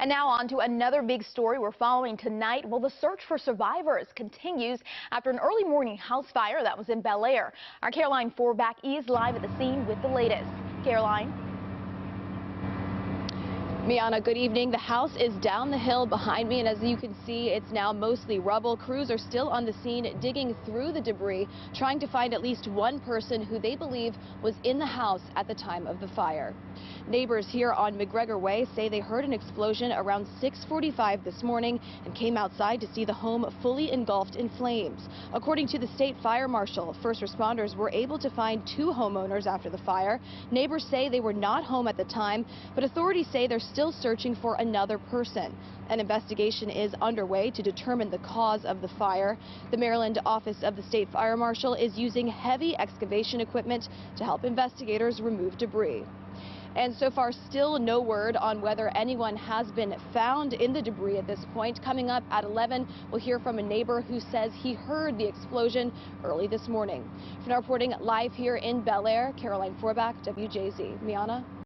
And now on to another big story we're following tonight. Well, the search for survivors continues after an early morning house fire that was in Bel Air. Our Caroline Forbach is live at the scene with the latest. Caroline. Miana, good evening. The house is down the hill behind me, and as you can see, it's now mostly rubble. Crews are still on the scene digging through the debris, trying to find at least one person who they believe was in the house at the time of the fire. Neighbors here on McGregor Way say they heard an explosion around 6:45 this morning and came outside to see the home fully engulfed in flames. According to the State Fire Marshal, first responders were able to find two homeowners after the fire. Neighbors say they were not home at the time, but authorities say they're still searching for another person. An investigation is underway to determine the cause of the fire. The Maryland office of the State Fire Marshal is using heavy excavation equipment to help investigators remove debris. And so far, still no word on whether anyone has been found in the debris at this point. Coming up at 11, we'll hear from a neighbor who says he heard the explosion early this morning. For now, reporting live here in Bel Air, Caroline Forbach, WJZ. Miana?